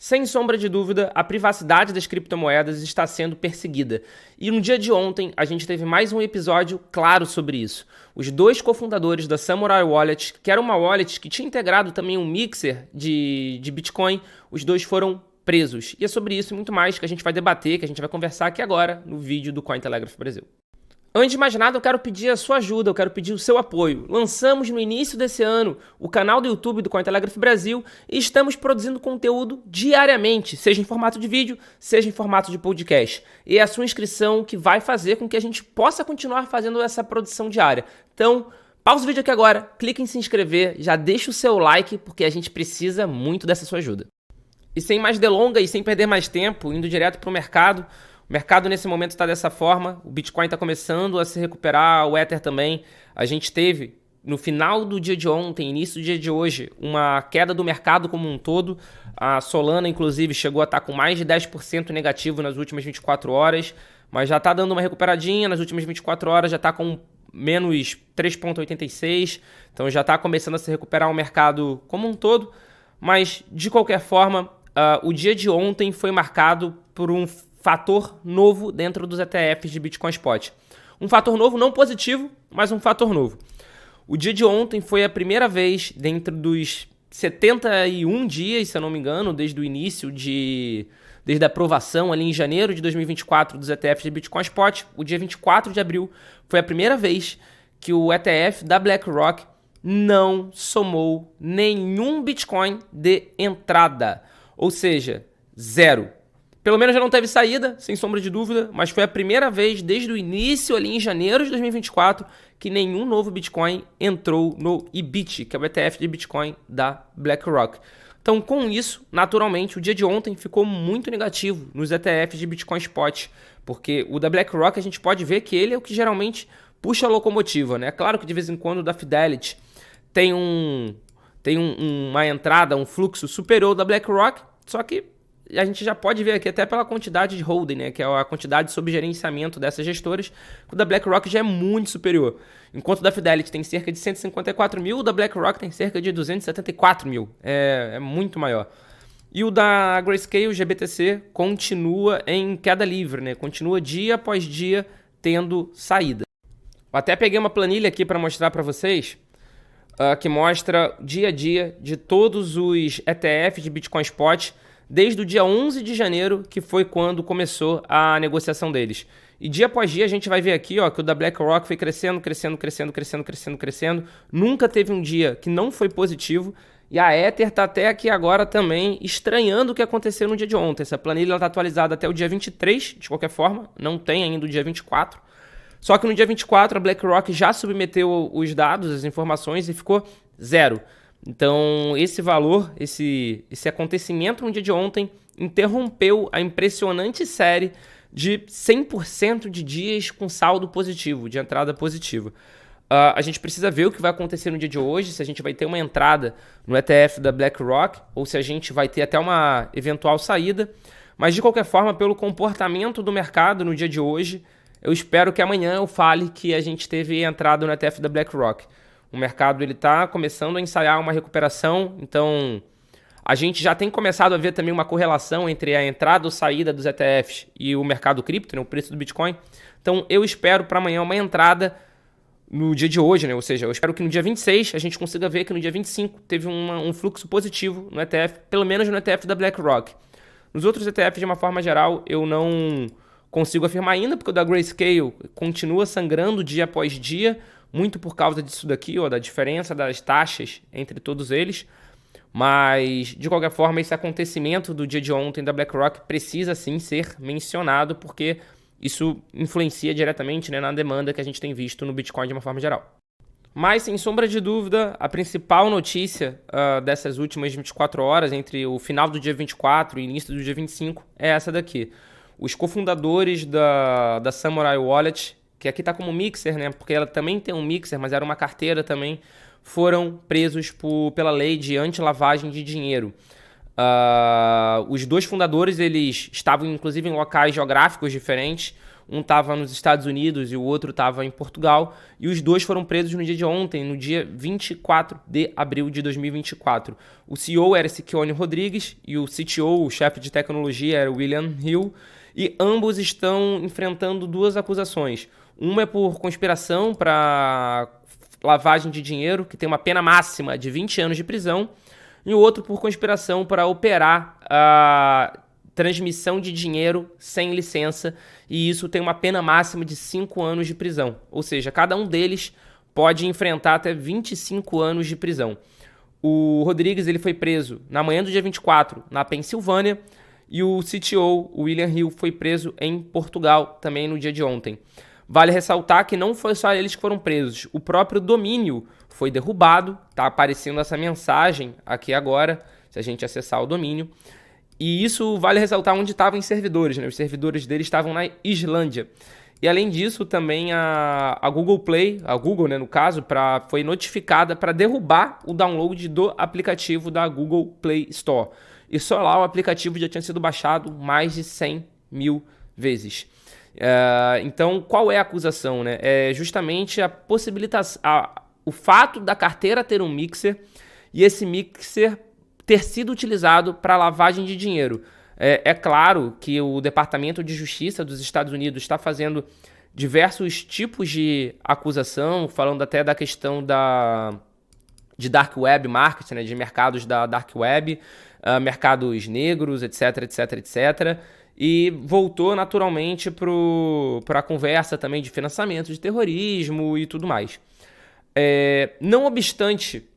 Sem sombra de dúvida, a privacidade das criptomoedas está sendo perseguida. E no dia de ontem, a gente teve mais um episódio claro sobre isso. Os dois cofundadores da Samurai Wallet, que era uma wallet que tinha integrado também um mixer de Bitcoin, os dois foram presos. E é sobre isso e muito mais que a gente vai debater, que a gente vai conversar aqui agora no vídeo do Cointelegraph Brasil. Antes de mais nada, eu quero pedir a sua ajuda, eu quero pedir o seu apoio. Lançamos no início desse ano o canal do YouTube do Cointelegraph Brasil e estamos produzindo conteúdo diariamente, seja em formato de vídeo, seja em formato de podcast. E é a sua inscrição que vai fazer com que a gente possa continuar fazendo essa produção diária. Então, pausa o vídeo aqui agora, clique em se inscrever, já deixa o seu like, porque a gente precisa muito dessa sua ajuda. E sem mais delongas e sem perder mais tempo, indo direto para o mercado. O mercado nesse momento está dessa forma, o Bitcoin está começando a se recuperar, o Ether também. A gente teve, no final do dia de ontem, início do dia de hoje, uma queda do mercado como um todo. A Solana, inclusive, chegou a estar com mais de 10% negativo nas últimas 24 horas, mas já está dando uma recuperadinha, nas últimas 24 horas já está com menos 3,86%, então já está começando a se recuperar o mercado como um todo. Mas, de qualquer forma, o dia de ontem foi marcado por um fator novo dentro dos ETFs de Bitcoin Spot. Um fator novo não positivo, mas um fator novo. O dia de ontem foi a primeira vez dentro dos 71 dias, se eu não me engano, desde o início desde a aprovação ali em janeiro de 2024 dos ETFs de Bitcoin Spot, o dia 24 de abril, foi a primeira vez que o ETF da BlackRock não somou nenhum Bitcoin de entrada, ou seja, zero. Pelo menos já não teve saída, sem sombra de dúvida, mas foi a primeira vez desde o início ali em janeiro de 2024 que nenhum novo Bitcoin entrou no IBIT, que é o ETF de Bitcoin da BlackRock. Então, com isso, naturalmente, o dia de ontem ficou muito negativo nos ETFs de Bitcoin Spot, porque o da BlackRock a gente pode ver que ele é o que geralmente puxa a locomotiva, né? Claro que de vez em quando o da Fidelity tem uma entrada, um fluxo superior da BlackRock, só que a gente já pode ver aqui até pela quantidade de holding, né, que é a quantidade sob gerenciamento dessas gestoras, que o da BlackRock já é muito superior. Enquanto o da Fidelity tem cerca de 154 mil, o da BlackRock tem cerca de 274 mil. É muito maior. E o da Grayscale, GBTC, continua em queda livre, né? Continua dia após dia tendo saída. Eu até peguei uma planilha aqui para mostrar para vocês, que mostra dia a dia de todos os ETFs de Bitcoin Spot, desde o dia 11 de janeiro, que foi quando começou a negociação deles. E dia após dia a gente vai ver aqui que o da BlackRock foi crescendo. Nunca teve um dia que não foi positivo. E a Ether está até aqui agora também estranhando o que aconteceu no dia de ontem. Essa planilha está atualizada até o dia 23, de qualquer forma. Não tem ainda o dia 24. Só que no dia 24 a BlackRock já submeteu os dados, as informações, e ficou zero. Então, esse valor, esse acontecimento no dia de ontem interrompeu a impressionante série de 100% de dias com saldo positivo, de entrada positiva. A gente precisa ver o que vai acontecer no dia de hoje, se a gente vai ter uma entrada no ETF da BlackRock ou se a gente vai ter até uma eventual saída. Mas, de qualquer forma, pelo comportamento do mercado no dia de hoje, eu espero que amanhã eu fale que a gente teve entrada no ETF da BlackRock. O mercado está começando a ensaiar uma recuperação, então a gente já tem começado a ver também uma correlação entre a entrada ou saída dos ETFs e o mercado cripto, né, o preço do Bitcoin. Então eu espero para amanhã uma entrada no dia de hoje, né? Ou seja, eu espero que no dia 26 a gente consiga ver que no dia 25 teve um fluxo positivo no ETF, pelo menos no ETF da BlackRock. Nos outros ETFs, de uma forma geral, eu não consigo afirmar ainda, porque o da Grayscale continua sangrando dia após dia, muito por causa disso daqui, da diferença das taxas entre todos eles. Mas, de qualquer forma, esse acontecimento do dia de ontem da BlackRock precisa sim ser mencionado, porque isso influencia diretamente, né, na demanda que a gente tem visto no Bitcoin de uma forma geral. Mas, sem sombra de dúvida, a principal notícia dessas últimas 24 horas, entre o final do dia 24 e o início do dia 25, é essa daqui. Os cofundadores da Samurai Wallet, que aqui está como mixer, né? Porque ela também tem um mixer, mas era uma carteira também, foram presos pela lei de anti-lavagem de dinheiro. Os dois fundadores, eles estavam inclusive em locais geográficos diferentes. Um estava nos Estados Unidos e o outro estava em Portugal. E os dois foram presos no dia de ontem, no dia 24 de abril de 2024. O CEO era Siqueone Rodrigues e o CTO, o chefe de tecnologia, era William Hill. E ambos estão enfrentando duas acusações. Uma é por conspiração para lavagem de dinheiro, que tem uma pena máxima de 20 anos de prisão. E o outro por conspiração para operar a transmissão de dinheiro sem licença, e isso tem uma pena máxima de 5 anos de prisão. Ou seja, cada um deles pode enfrentar até 25 anos de prisão. O Rodrigues ele foi preso na manhã do dia 24, na Pensilvânia, e o CTO, o William Hill, foi preso em Portugal, também no dia de ontem. Vale ressaltar que não foi só eles que foram presos, o próprio domínio foi derrubado, tá aparecendo essa mensagem aqui agora, se a gente acessar o domínio. E isso vale ressaltar onde estavam os servidores, né? Os servidores deles estavam na Islândia. E além disso, também a Google Play, a Google, né, no caso, foi notificada para derrubar o download do aplicativo da Google Play Store. E só lá o aplicativo já tinha sido baixado mais de 100 mil vezes. Então, qual é a acusação, né? É justamente a possibilitação, o fato da carteira ter um mixer e esse mixer ter sido utilizado para lavagem de dinheiro. É claro que o Departamento de Justiça dos Estados Unidos está fazendo diversos tipos de acusação, falando até da questão de Dark Web Market, né, de mercados da Dark Web, mercados negros, etc, etc, etc. E voltou naturalmente para a conversa também de financiamento de terrorismo e tudo mais. Não obstante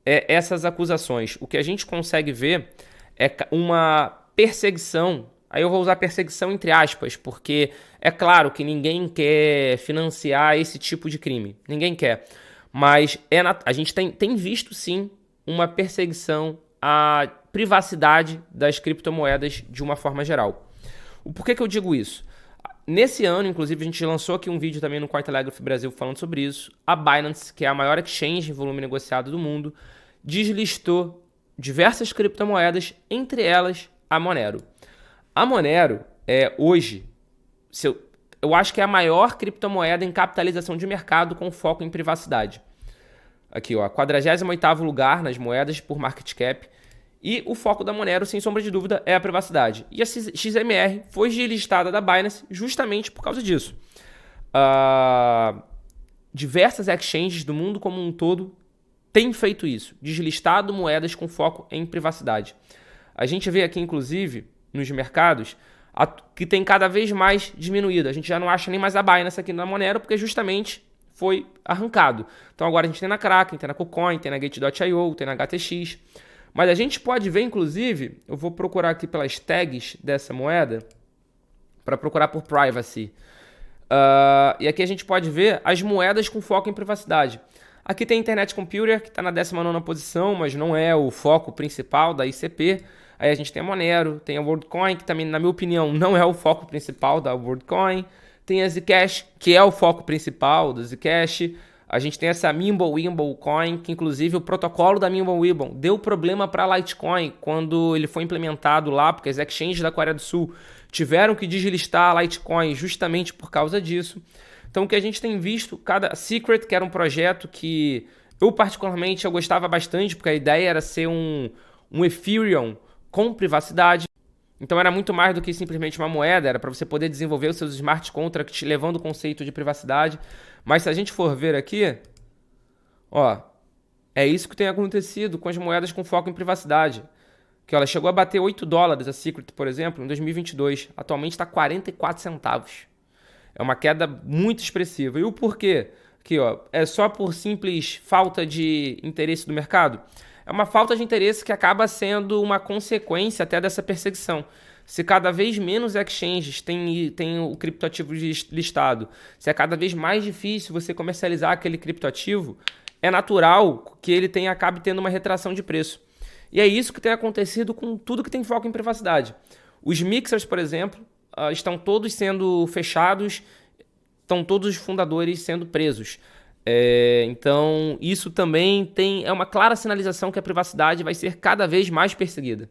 essas acusações, o que a gente consegue ver é uma perseguição. Aí eu vou usar perseguição entre aspas, porque é claro que ninguém quer financiar esse tipo de crime. Ninguém quer. Mas a gente tem visto sim uma perseguição à privacidade das criptomoedas de uma forma geral. Por que eu digo isso? Nesse ano, inclusive, a gente lançou aqui um vídeo também no Cointelegraph Brasil falando sobre isso. A Binance, que é a maior exchange em volume negociado do mundo, deslistou diversas criptomoedas, entre elas a Monero. A Monero hoje, eu acho que é a maior criptomoeda em capitalização de mercado com foco em privacidade. Aqui, ó, 48º lugar nas moedas por market cap. E o foco da Monero, sem sombra de dúvida, é a privacidade. E a XMR foi delistada da Binance justamente por causa disso. Diversas exchanges do mundo como um todo têm feito isso, deslistado moedas com foco em privacidade. A gente vê aqui, inclusive, nos mercados, que tem cada vez mais diminuído. A gente já não acha nem mais a Binance aqui na Monero, porque justamente foi arrancado. Então agora a gente tem na Kraken, tem na KuCoin, tem na Gate.io, tem na HTX. Mas a gente pode ver, inclusive, eu vou procurar aqui pelas tags dessa moeda, para procurar por privacy. E aqui a gente pode ver as moedas com foco em privacidade. Aqui tem a Internet Computer, que está na 19ª posição, mas não é o foco principal da ICP. Aí a gente tem a Monero, tem a WorldCoin, que também, na minha opinião, não é o foco principal da WorldCoin. Tem a Zcash, que é o foco principal do Zcash. A gente tem essa Mimblewimble Coin, que inclusive o protocolo da Mimblewimble deu problema para a Litecoin quando ele foi implementado lá, porque as exchanges da Coreia do Sul tiveram que deslistar a Litecoin justamente por causa disso. Então o que a gente tem visto, cada Secret, que era um projeto que eu particularmente gostava bastante, porque a ideia era ser um Ethereum com privacidade. Então era muito mais do que simplesmente uma moeda, era para você poder desenvolver os seus smart contracts levando o conceito de privacidade. Mas se a gente for ver aqui, ó, é isso que tem acontecido com as moedas com foco em privacidade. Que ela chegou a bater $8 a Secret, por exemplo, em 2022. Atualmente está 44 centavos. É uma queda muito expressiva. E o porquê? Aqui, ó, é só por simples falta de interesse do mercado? É uma falta de interesse que acaba sendo uma consequência até dessa perseguição. Se cada vez menos exchanges têm o criptoativo listado, se é cada vez mais difícil você comercializar aquele criptoativo, é natural que ele acabe tendo uma retração de preço. E é isso que tem acontecido com tudo que tem foco em privacidade. Os mixers, por exemplo, estão todos sendo fechados, estão todos os fundadores sendo presos. Então, isso também é uma clara sinalização que a privacidade vai ser cada vez mais perseguida.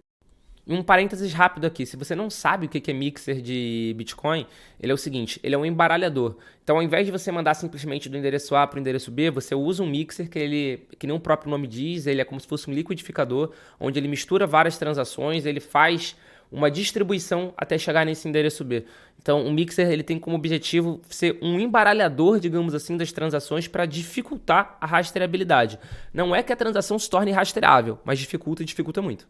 E um parênteses rápido aqui, se você não sabe o que é mixer de Bitcoin, ele é o seguinte, ele é um embaralhador. Então, ao invés de você mandar simplesmente do endereço A para o endereço B, você usa um mixer que nem o próprio nome diz, ele é como se fosse um liquidificador, onde ele mistura várias transações, ele faz uma distribuição até chegar nesse endereço B. Então, o mixer ele tem como objetivo ser um embaralhador, digamos assim, das transações para dificultar a rastreabilidade. Não é que a transação se torne rastreável, mas dificulta e dificulta muito.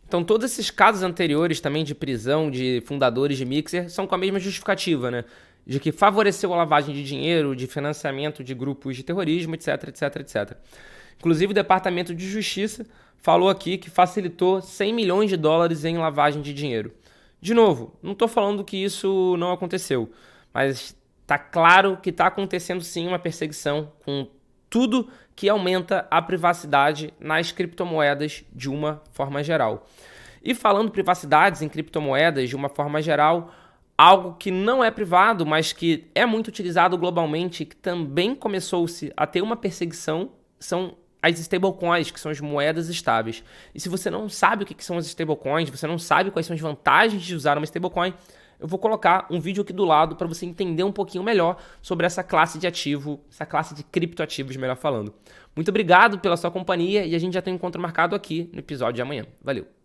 Então, todos esses casos anteriores também de prisão de fundadores de mixer são com a mesma justificativa, né? De que favoreceu a lavagem de dinheiro, de financiamento de grupos de terrorismo, etc, etc, etc. Inclusive, o Departamento de Justiça falou aqui que facilitou 100 milhões de dólares em lavagem de dinheiro. De novo, não estou falando que isso não aconteceu, mas está claro que está acontecendo sim uma perseguição com tudo que aumenta a privacidade nas criptomoedas de uma forma geral. E falando privacidades em criptomoedas de uma forma geral, algo que não é privado, mas que é muito utilizado globalmente, que também começou-se a ter uma perseguição, são as stablecoins, que são as moedas estáveis. E se você não sabe o que são as stablecoins, você não sabe quais são as vantagens de usar uma stablecoin, eu vou colocar um vídeo aqui do lado para você entender um pouquinho melhor sobre essa classe de ativo, essa classe de criptoativos, melhor falando. Muito obrigado pela sua companhia e a gente já tem um encontro marcado aqui no episódio de amanhã. Valeu!